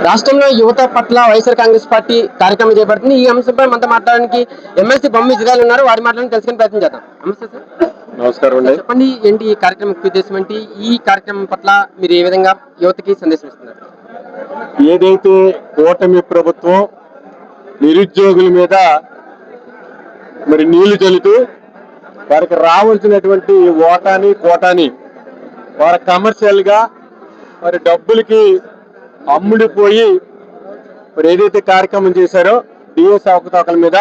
రాష్ట్రంలో యువత పట్ల వైఎస్ఆర్ కాంగ్రెస్ పార్టీ కార్యక్రమం చేపడుతుంది. ఈ అంశంపై మనతో మాట్లాడడానికి ఎమ్మెల్సీ బొమ్మి జిగాలు ఉన్నారు. వారి మాటలను తెలుసుకుని ప్రయత్నం చేద్దాం. నమస్తే సార్. నమస్కారం అండి. చెప్పండి, ఏంటి ఈ కార్యక్రమం ముఖ్య ఉద్దేశం ఏంటి? ఈ కార్యక్రమం పట్ల మీరు ఏ విధంగా యువతకి సందేశం ఇస్తున్నారు? ఏదైతే కూటమి ప్రభుత్వం నిరుద్యోగుల మీద మరి నీళ్లు చల్లుతూ వారికి రావాల్సినటువంటి కోటాని వారి కమర్షియల్ గా మరి డబ్బులకి అమ్ముడిపోయి మరి ఏదైతే కార్యక్రమం చేశారో డిఎస్ అవకతవకల మీద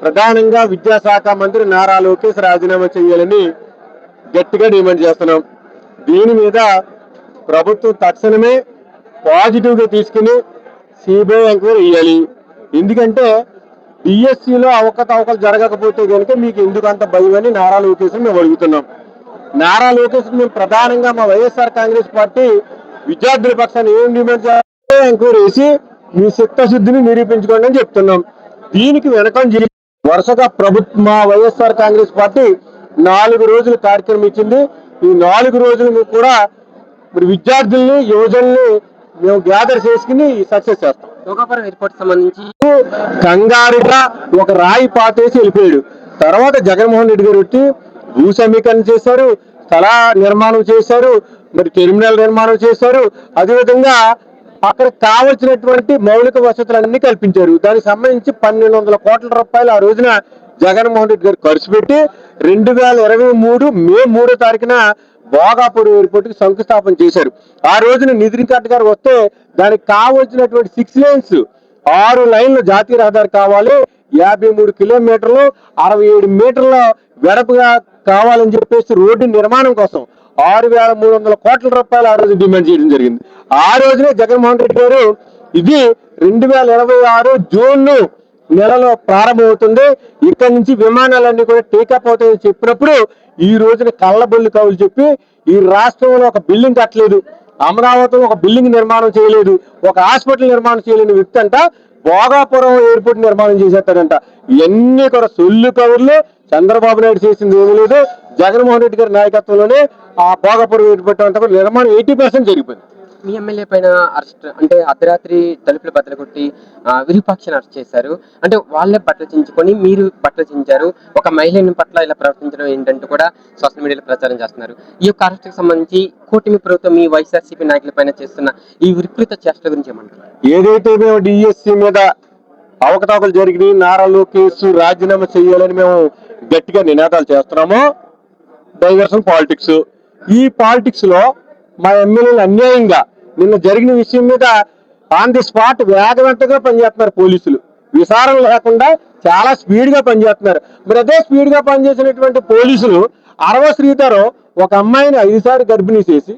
ప్రధానంగా విద్యాశాఖ మంత్రి నారా లోకేష్ రాజీనామా చేయాలని గట్టిగా డిమాండ్ చేస్తున్నాం. దీని మీద ప్రభుత్వం తక్షణమే పాజిటివ్ గా తీసుకుని సిబిఐ ఎంక్వైరీ చేయాలి. ఎందుకంటే డిఎస్సిలో అవకతవకలు జరగకపోతే కనుక మీకు ఎందుకు అంత భయం అని నారా లోకేష్ మేము అడుగుతున్నాం. నారా లోకేష్ మేము ప్రధానంగా మా వైఎస్ఆర్ కాంగ్రెస్ పార్టీ విద్యార్థుల పక్షాన్ని ఏం డిమాండ్ చేయాలి, ఎంక్వైరీ చేసి మీ చిత్తశుద్ధిని నిరూపించుకోండి అని చెప్తున్నాం. దీనికి వెనకంజ వరుసగా మా వైఎస్ఆర్ కాంగ్రెస్ పార్టీ 4 రోజుల కార్యక్రమం ఇచ్చింది. ఈ 4 రోజులు కూడా మరి విద్యార్థుల్ని యువజనుల్ని మేము గ్యాదర్ చేసుకుని సక్సెస్ చేస్తాం. లోకాపురం ఎయిర్పోర్ట్ సంబంధించి కంగారుగా ఒక రాయి పాతేసి వెళ్ళిపోయాడు. తర్వాత జగన్మోహన్ రెడ్డి గారు వచ్చి భూ సమీకరణ చేశారు, స్థల నిర్మాణం చేశారు, మరి టెర్మినల్ నిర్మాణం చేశారు. అదేవిధంగా అక్కడ కావలసినటువంటి మౌలిక వసతులన్నీ కల్పించారు. దానికి సంబంధించి 1200 కోట్ల రూపాయలు ఆ రోజున జగన్మోహన్ రెడ్డి గారు ఖర్చు పెట్టి 2023 మే 3వ తారీఖున భోగాపూర్ ఎయిర్పోర్ట్ కి శంకుస్థాపన చేశారు. ఆ రోజున నితిన్ గడ్కరీ గారు వస్తే దానికి కావాల్సినటువంటి 6 lanes 6 లైన్లు జాతీయ రహదారి కావాలి, 53 కిలోమీటర్లు 67 మీటర్ల వెడపుగా కావాలని చెప్పేసి రోడ్డు నిర్మాణం కోసం 6300 కోట్ల రూపాయలు ఆ రోజు డిమాండ్ చేయడం జరిగింది. ఆ రోజునే జగన్మోహన్ రెడ్డి గారు ఇది 2026 జూన్ నెలలో ప్రారంభమవుతుంది, ఇక్కడి నుంచి విమానాలన్నీ కూడా టేకప్ అవుతాయని చెప్పినప్పుడు ఈ రోజున కళ్ళబొల్లి కవులు చెప్పి ఈ రాష్ట్రంలో ఒక బిల్డింగ్ కట్టలేదు, అమరావతిలో ఒక బిల్డింగ్ నిర్మాణం చేయలేదు, ఒక హాస్పిటల్ నిర్మాణం చేయలేని వ్యక్తి అంట భోగాపురం ఎయిర్పోర్ట్ నిర్మాణం చేసేస్తాడంట. ఇవన్నీ కూడా సొల్లు కవుర్లు. చంద్రబాబు నాయుడు చేసింది ఏమీ లేదు. జగన్మోహన్ రెడ్డి గారి నాయకత్వంలోనే ఆ భోగాపురం ఎయిర్పోర్ట్ అంతా కూడా నిర్మాణం 80% జరిగిపోయింది. మీ ఎమ్మెల్యే పైన అరెస్ట్ అంటే అర్ధరాత్రి తలుపులు బద్దలు కొట్టి విరూపాక్షని అరెస్ట్ చేశారు. అంటే వాళ్ళే బట్టలు చించుకొని మీరు బట్టలు చించారు, ఒక మహిళని పట్ల ఇలా ప్రవర్తించడం ఏంటంటూ కూడా సోషల్ మీడియాలో ప్రచారం చేస్తున్నారు. ఈ యొక్క అరెస్ట్కి సంబంధించి కూటమి ప్రభుత్వం మీ వైఎస్ఆర్సీపీ నాయకుల పైన చేస్తున్న ఈ వికృత చేష్టల గురించి ఏమంటారు? ఏదైతే మేము డిఎస్సి మీద అవకతవకలు జరిగినాయి, నారా లోకేష్ రాజీనామా చేయాలని మేము గట్టిగా నినాదాలు చేస్తున్నామో డైవర్షన్ పాలిటిక్స్. ఈ పాలిటిక్స్ లో మా ఎమ్మెల్యేలు అన్యాయంగా నిన్న జరిగిన విషయం మీద ఆన్ ది స్పాట్ వేగవంతంగా పనిచేస్తున్నారు పోలీసులు. విచారణ లేకుండా చాలా స్పీడ్ గా పనిచేస్తున్నారు. మరి అదే స్పీడ్ గా పనిచేసినటువంటి పోలీసులు అరవ శ్రీధరం ఒక అమ్మాయిని 5 సార్లు గర్భిణీ చేసి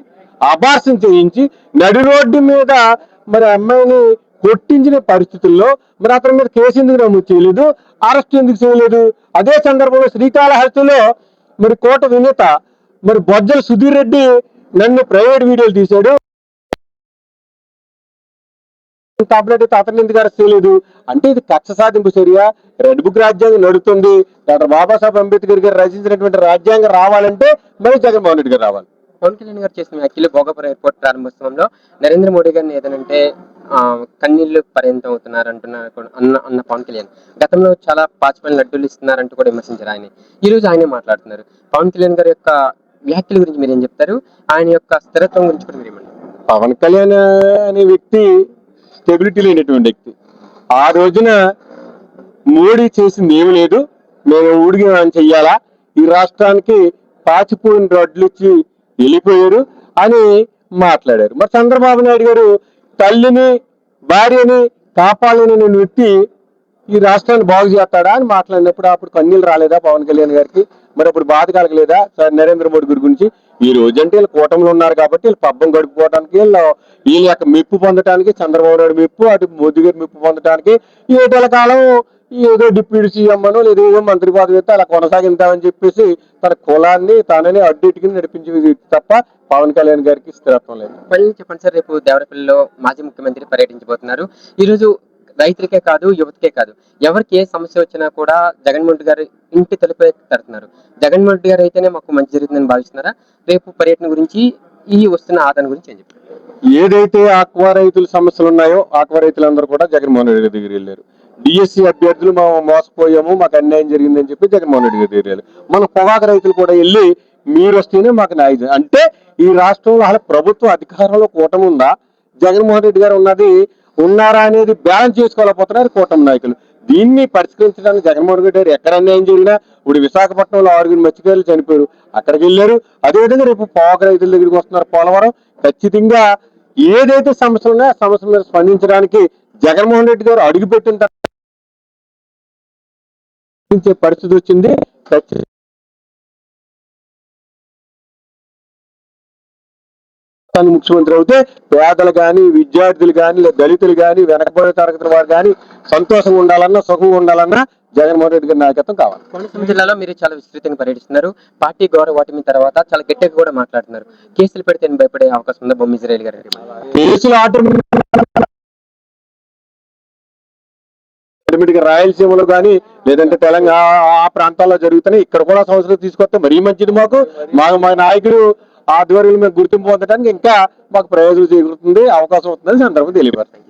అబార్షన్ చేయించి నడి రోడ్డు మీద మరి అమ్మాయిని కొట్టించిన పరిస్థితుల్లో మరి అతని మీద కేసు ఎందుకు నమోదు చేయలేదు, అరెస్ట్ ఎందుకు చేయలేదు? అదే సందర్భంలో శ్రీకాళహస్తిలో మరి కోట వినేత మరి బొజ్జల సుధీర్ రెడ్డి నన్ను ప్రైవేట్ వీడియోలు తీశాడు, టాబ్లెట్ అయితే అతన్ని ఎందుకు అరెస్ట్ చేయలేదు అంటే ఇది కక్ష సాధింపు చర్య. రెడ్ బుక్ రాజ్యాంగం నడుస్తుంది. డాక్టర్ బాబాసాహెబ్ అంబేద్కర్ గారు రచించినటువంటి రాజ్యాంగం రావాలంటే మరి జగన్మోహన్ రెడ్డి గారు రావాలి. పవన్ కళ్యాణ్ గారు చేసిన వ్యాఖ్యలు భోగాపురం ఎయిర్పోర్ట్ ప్రారంభోత్సవంలో నరేంద్ర మోడీ గారిని ఏదనంటే కన్నీళ్లు పర్యంతం అవుతున్నారు అంటున్నారు అన్న పవన్ కళ్యాణ్ గతంలో చాలా పాచిపల్లి లడ్డూలు ఇస్తున్నారంటూ కూడా విమర్శించారు ఆయన. ఈ రోజు ఆయనే మాట్లాడుతున్నారు. పవన్ కళ్యాణ్ గారి యొక్క వ్యాఖ్యల గురించి మీరు ఏం చెప్తారు? ఆయన యొక్క స్థిరత్వం గురించి కూడా మీరు ఏమంటారు? పవన్ కళ్యాణ్ అనే వ్యక్తి స్టెబిలిటీ లేనటువంటి వ్యక్తి. ఆ రోజున మోడీ చేసింది ఏమి లేదు, మేము ఊడికి చెయ్యాలా, ఈ రాష్ట్రానికి పాచిపోయిన రోడ్లు ఇచ్చి వెళ్ళిపోయారు అని మాట్లాడారు. మరి చంద్రబాబు నాయుడు గారు తల్లిని భార్యని కాపాడలేని వ్యక్తి ఈ రాష్ట్రాన్ని బాగు చేస్తాడా అని మాట్లాడినప్పుడు అప్పుడు కన్నీళ్ళు రాలేదా పవన్ కళ్యాణ్ గారికి? మరి అప్పుడు బాధ కలగలేదా సార్ నరేంద్ర మోడీ గారి గురించి? ఈ రోజంటే వీళ్ళు కూటమిలో ఉన్నారు కాబట్టి వీళ్ళు పబ్బం గడుపుకోవడానికి, వీళ్ళ యొక్క మెప్పు పొందడానికి, చంద్రబాబు నాయుడు మెప్పు అటు మోదీ గారి మెప్పు పొందడానికి ఏటల కాలం ఏదో డిప్యూటీ సీఎం అనో లేదో ఏదో మంత్రి పదవి అయితే అలా కొనసాగిద్దామని చెప్పేసి తన కులాన్ని తనని అడ్డెట్టుకుని నడిపించి తప్ప పవన్ కళ్యాణ్ గారికి స్థిరత్వం లేదు. చెప్పండి సార్, రేపు దేవరపల్లిలో మాజీ ముఖ్యమంత్రి పర్యటించబోతున్నారు. ఈ రోజు రైతులకే కాదు యువతకే కాదు ఎవరికి ఏ సమస్య వచ్చినా కూడా జగన్మోహన్ రెడ్డి గారు ఇంటి తలుపే తడుతున్నారు. జగన్మోహన్ రెడ్డి గారు అయితేనే మాకు మంచి జరుగుతుందని భావిస్తున్నారా? రేపు పర్యటన గురించి ఈ వస్తున్న ఆదాయం గురించి ఏం చెప్తారు? ఏదైతే ఆక్వా రైతుల సమస్యలు ఉన్నాయో ఆక్వా రైతులందరూ కూడా జగన్మోహన్ రెడ్డి గారి దగ్గర వెళ్ళారు. డిఎస్సి అభ్యర్థులు మేము మోసపోయాము, మాకు అన్యాయం జరిగిందని చెప్పి జగన్మోహన్ రెడ్డి గారి దగ్గర వెళ్ళారు. మన పొగాకు రైతులు కూడా వెళ్ళి మీరు వస్తేనే మాకు న్యాయం. అంటే ఈ రాష్ట్రంలో అసలు ప్రభుత్వ అధికారంలో కూటమి ఉందా, జగన్మోహన్ రెడ్డి గారు ఉన్నారా అనేది బ్యాలెన్స్ చేసుకోలేకపోతున్నారు కూటమి నాయకులు. దీన్ని పరిష్కరించడానికి జగన్మోహన్ రెడ్డి గారు ఎక్కడ అన్యాయం జరిగినా, ఇప్పుడు విశాఖపట్నంలో 6 మత్స్యకారులు చనిపోయారు, అక్కడికి వెళ్ళారు. అదేవిధంగా రేపు పొగాకు రైతుల దగ్గరికి వస్తున్నారు పోలవరం. ఖచ్చితంగా ఏదైతే సమస్యలు ఉన్నాయో ఆ సమస్యల మీద స్పందించడానికి జగన్మోహన్ రెడ్డి గారు అడుగుపెట్టిన తర్వాత పరిస్థితి వచ్చింది. ముఖ్యమంత్రి అయితే పేదలు కానీ, విద్యార్థులు కానీ, లేదా దళితులు కానీ, వెనకబడే తరగతుల వారు కానీ సంతోషంగా ఉండాలన్నా, సుఖంగా ఉండాలన్నా జగన్మోహన్ రెడ్డి గారి నాయకత్వం కావాలి. కోనసీమ జిల్లాలో మీరు చాలా విస్తృతంగా పర్యటిస్తున్నారు. పార్టీ గౌరవ ఓటమి తర్వాత చాలా గట్టిగా కూడా మాట్లాడుతున్నారు. కేసులు పెడితే భయపడే అవకాశం ఉందా బొమ్మిది ఇజ్రాయెల్ గారు? కేసులు ఆటోమేటిక్ గా రాయలసీమలో కానీ లేదంటే తెలంగాణ ఆ ప్రాంతాల్లో జరుగుతున్నాయి. ఇక్కడ కూడా సంవత్సరం తీసుకొస్తే మరీ మంచిది. మా నాయకుడు ఆధ్వర్యంలో మేము గుర్తింపు పొందడానికి ఇంకా మాకు ప్రయోజనం చేకూరుతుంది, అవకాశం అవుతుందని సందర్భంగా తెలియపరుస్తాం.